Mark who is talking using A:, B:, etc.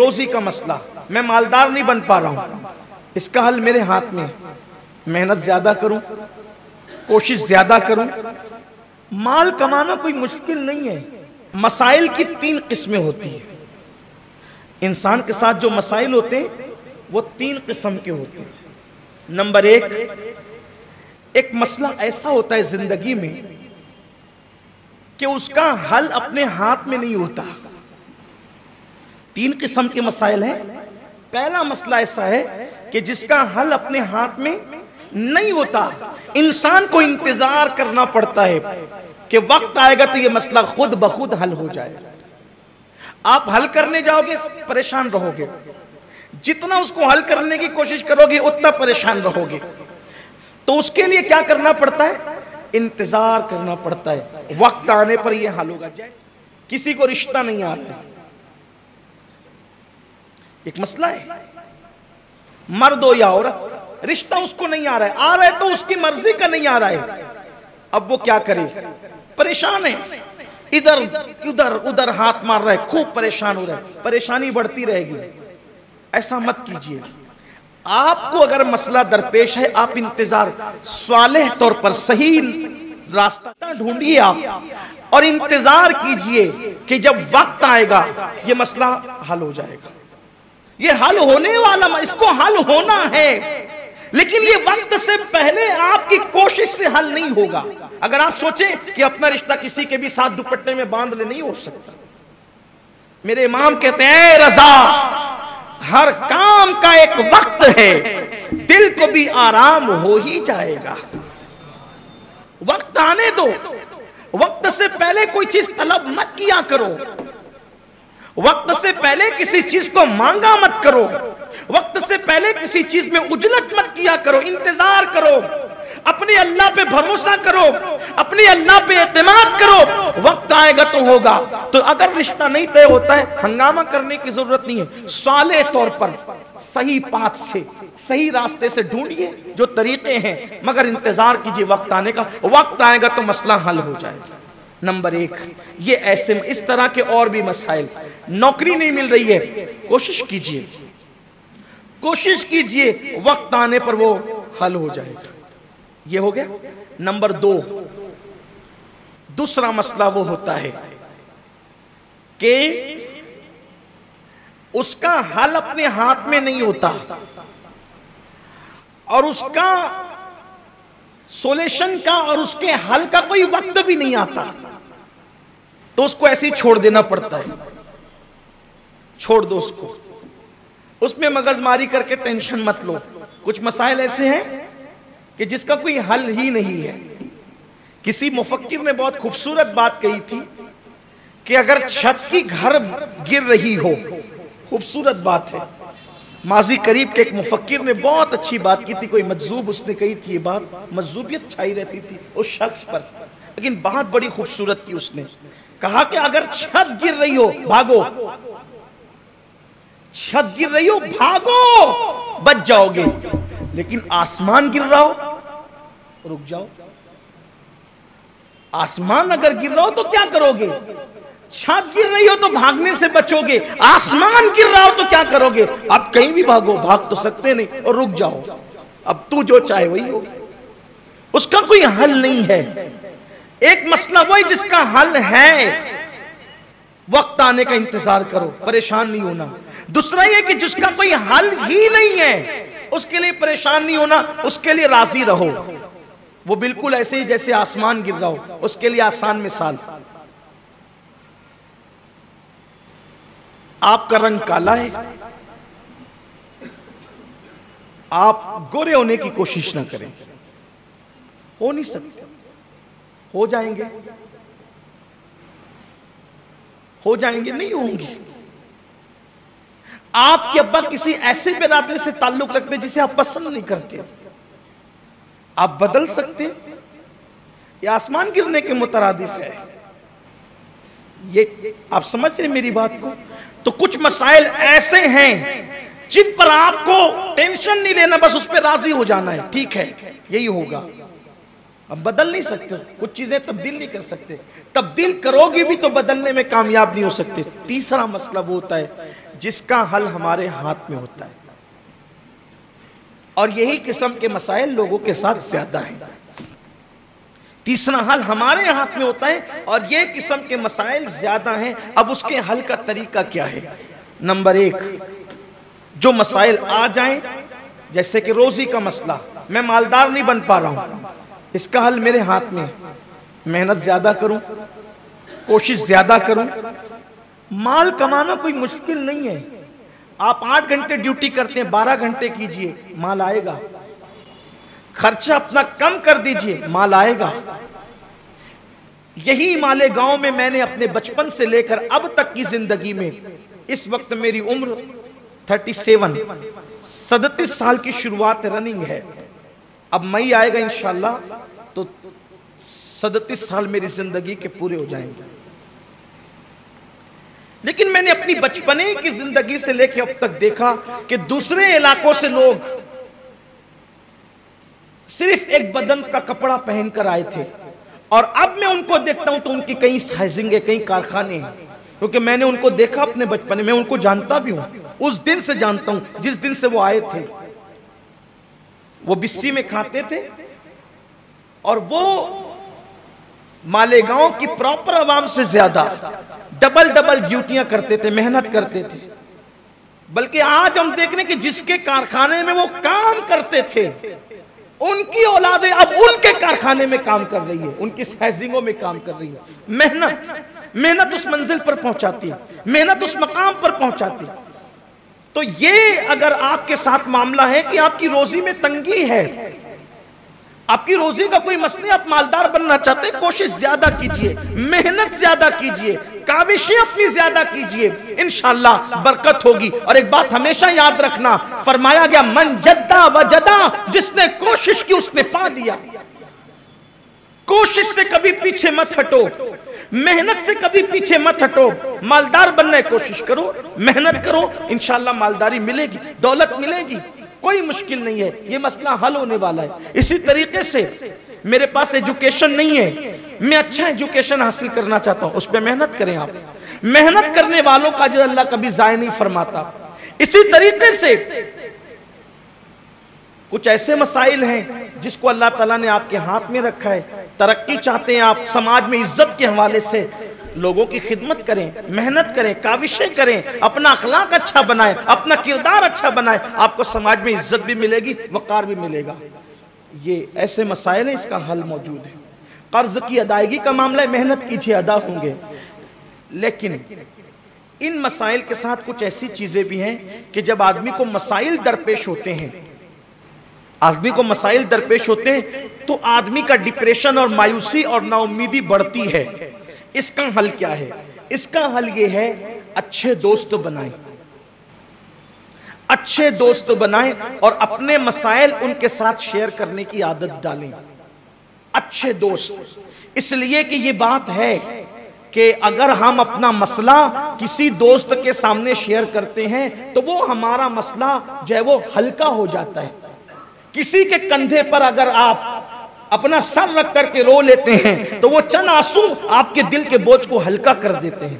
A: रोजी का मसला, मैं मालदार नहीं बन पा रहा हूं, इसका हल मेरे हाथ में, मेहनत ज्यादा करूं, कोशिश ज्यादा करूं। माल कमाना कोई मुश्किल नहीं है। मसाइल की 3 किस्में होती हैं। इंसान के साथ जो मसाइल होते हैं वो 3 किस्म के होते हैं। नंबर 1, एक मसला ऐसा होता है जिंदगी में कि उसका हल अपने हाथ में नहीं होता। 3 किस्म के मसाइल हैं। पहला मसला ऐसा है कि जिसका हल अपने हाथ में नहीं होता, इंसान को इंतजार करना पड़ता है कि वक्त आएगा तो यह मसला खुद ब खुद हल हो जाएगा। आप हल करने जाओगे परेशान रहोगे, जितना उसको हल करने की कोशिश करोगे उतना परेशान रहोगे। तो उसके लिए क्या करना पड़ता है? इंतजार करना पड़ता है, वक्त आने पर यह हल होगा। किसी को रिश्ता नहीं आ रहा है, एक मसला है, मर्द हो या औरत, रिश्ता उसको नहीं आ रहा है तो उसकी मर्जी का नहीं आ रहा है। अब वो क्या करे? परेशान है, इधर उधर उधर हाथ मार रहा है, खूब परेशान हो रहा है, परेशानी बढ़ती रहेगी। ऐसा मत कीजिए। आपको अगर मसला दरपेश है, आप इंतजार, स्वालेह तौर पर सही रास्ता ढूंढिए आप और इंतजार कीजिए कि जब वक्त आएगा ये मसला हल हो जाएगा। ये हल होने वाला, इसको हल होना है, लेकिन ये वक्त से पहले आपकी कोशिश से हल नहीं होगा। अगर आप सोचें कि अपना रिश्ता किसी के भी साथ दुपट्टे में बांध ले, नहीं हो सकता। मेरे इमाम कहते हैं, रजा, हर काम का एक वक्त है, दिल को भी आराम हो ही जाएगा। वक्त आने दो, वक्त से पहले कोई चीज तलब मत किया करो, वक्त से पहले किसी चीज को मांगा मत करो, वक्त से पहले किसी चीज में उजलत मत किया करो। इंतजार करो, अपने अल्लाह पे भरोसा करो, अपने अल्लाह पे एतमाद करो, वक्त आएगा तो होगा। तो अगर रिश्ता नहीं तय होता है, हंगामा करने की जरूरत नहीं है। साले तौर पर सही पाथ से, सही रास्ते से ढूंढिए जो तरीके हैं, मगर इंतजार कीजिए वक्त आने का। वक्त आएगा तो मसला हल हो जाएगा। नंबर 1, ये ऐसे में इस तरह के और भी मसाइल, नौकरी नहीं मिल रही है, कोशिश कीजिए, कोशिश कीजिए, वक्त आने पर वो हल हो जाएगा। ये हो गया। नंबर 2, दूसरा मसला वो होता है कि उसका हल अपने हाथ में नहीं होता और उसका सोल्यूशन का और उसके हल का कोई वक्त भी नहीं आता, तो उसको ऐसे ही छोड़ देना पड़ता है। छोड़ दो उसको, उसमें मगजमारी करके टेंशन मत लो। कुछ मसाइल ऐसे हैं कि जिसका कोई हल ही नहीं है। किसी मुफक्किर ने बहुत खूबसूरत बात कही थी कि अगर छत की घर गिर रही हो, खूबसूरत बात है, माजी करीब के एक मुफक्किर ने बहुत अच्छी बात की थी। कोई मजजूब उसने कही थी ये बात, मजजूबियत छाई रहती थी उस शख्स पर, लेकिन बहुत बड़ी खूबसूरत की उसने कहा कि अगर छत गिर रही हो भागो, छत गिर रही हो भागो, बच जाओगे, लेकिन आसमान गिर रहा हो रुक जाओ। आसमान अगर गिर रहा हो तो क्या करोगे? छत गिर रही हो तो भागने से बचोगे, आसमान गिर रहा हो तो क्या करोगे? आप कहीं भी भागो, भाग तो सकते नहीं, और रुक जाओ, अब तू जो चाहे वही हो। उसका कोई हल नहीं है। एक मसला वही जिसका हल है, वक्त आने का इंतजार करो, परेशान नहीं होना। दूसरा ये कि जिसका कोई हल ही नहीं है, उसके लिए परेशान नहीं होना, उसके लिए राजी रहो। वो बिल्कुल ऐसे ही जैसे आसमान गिर रहा हो, उसके लिए आसान मिसाल। आपका रंग काला है, आप गोरे होने की कोशिश ना करें, हो नहीं सकते। हो जाएंगे, हो जाएंगे, नहीं होंगे। आपके अब्बा किसी ऐसे बिरादरी से ताल्लुक रखते जिसे आप पसंद नहीं करते, आप बदल सकते। ये आसमान गिरने के मुतरादिफ है। ये आप समझ रहे मेरी बात को? तो कुछ मसाइल ऐसे हैं जिन पर आपको टेंशन नहीं लेना, बस उस पर राजी हो जाना है, ठीक है यही होगा। अब बदल नहीं सकते, कुछ चीजें तब्दील नहीं कर सकते, तब्दील करोगे भी तो बदलने में कामयाब नहीं हो सकते। तीसरा मसला वो होता है जिसका हल हमारे हाथ में होता है, और यही किस्म के मसाइल लोगों के साथ ज्यादा हैं। तीसरा हल हमारे हाथ में होता है और ये किस्म के मसाइल ज्यादा हैं। अब उसके हल का तरीका क्या है? नंबर एक, जो मसाइल आ जाएं, जैसे कि रोजी का मसला, मैं मालदार नहीं बन पा रहा हूं, इसका हल मेरे हाथ में, मेहनत ज्यादा करूं, कोशिश ज्यादा करूं। माल कमाना कोई मुश्किल नहीं है। आप 8 घंटे ड्यूटी करते हैं, 12 घंटे कीजिए, माल आएगा। खर्चा अपना कम कर दीजिए, माल आएगा। यही मालेगांव में मैंने अपने बचपन से लेकर अब तक की जिंदगी में, इस वक्त मेरी उम्र 37 साल की शुरुआत रनिंग है। अब मई आएगा इंशाल्लाह तो 37 साल मेरी जिंदगी के पूरे हो जाएंगे। लेकिन मैंने अपनी बचपने की जिंदगी से लेकर अब तक देखा कि दूसरे इलाकों से लोग सिर्फ एक बदन का कपड़ा पहनकर आए थे, और अब मैं उनको देखता हूं तो उनकी कई साइजिंग, कई कारखाने हैं, क्योंकि मैंने उनको देखा अपने बचपन में, उनको जानता भी हूं, उस दिन से जानता हूं जिस दिन से वो आए थे। वो बिस्सी में खाते थे और वो मालेगांव की प्रॉपर आवाम से ज्यादा डबल ड्यूटियां करते थे, मेहनत करते थे। बल्कि आज हम देख रहे हैं कि जिसके कारखाने में वो काम करते थे, उनकी औलादें अब उनके कारखाने में काम कर रही है, उनकी साइजिंगों में काम कर रही है। मेहनत उस मंजिल पर पहुंचाती है, मेहनत उस मकाम पर पहुंचाती है। तो ये अगर आपके साथ मामला है कि आपकी रोजी में तंगी है, आपकी रोजी का कोई मसला, आप मालदार बनना चाहते हैं, कोशिश ज्यादा कीजिए, मेहनत ज्यादा कीजिए, काविशें अपनी ज्यादा कीजिए, इंशाअल्लाह बरकत होगी। और एक बात हमेशा याद रखना, फरमाया गया मन जद्दा वजदा, जिसने कोशिश की उसने पा लिया। कोशिश से कभी पीछे मत हटो, मेहनत से कभी पीछे मत हटो। मालदार बनने की कोशिश करो, मेहनत करो, इंशाअल्लाह मालदारी मिलेगी, दौलत मिलेगी, कोई मुश्किल नहीं है, ये मसला हल होने वाला है। इसी तरीके से मेरे पास एजुकेशन नहीं है, मैं अच्छा एजुकेशन हासिल करना चाहता हूं, उस पर मेहनत करें। आप मेहनत करने वालों का अजर अल्लाह कभी जाया नहीं फरमाता। इसी तरीके से कुछ ऐसे मसाइल हैं जिसको अल्लाह ताला ने आपके हाथ में रखा है, तरक्की चाहते हैं आप, समाज में इज्जत के हवाले से लोगों की खिदमत करें, मेहनत करें, काविशें करें, अपना अखलाक अच्छा बनाएं, अपना किरदार अच्छा बनाएं, आपको समाज में इज्जत भी मिलेगी, वकार भी मिलेगा। ये ऐसे मसाइल हैं, इसका हल मौजूद है। कर्ज की अदायगी का मामला है, मेहनत कीजिए, अदा होंगे। लेकिन इन मसाइल के साथ कुछ ऐसी चीजें भी हैं कि जब आदमी को मसाइल दरपेश होते हैं, तो आदमी का डिप्रेशन और मायूसी और नाउम्मीदी बढ़ती है। इसका हल क्या है? इसका हल यह है, अच्छे दोस्त बनाएं, अच्छे दोस्त बनाएं और अपने मसाइल उनके साथ शेयर करने की आदत डालें। अच्छे दोस्त, इसलिए कि ये बात है कि अगर हम अपना मसला किसी दोस्त के सामने शेयर करते हैं तो वो हमारा मसला जो है वो हल्का हो जाता है। किसी के कंधे पर अगर आप अपना सर रख करके रो लेते हैं तो वो चंद आंसू आपके दिल के बोझ को हल्का कर देते हैं।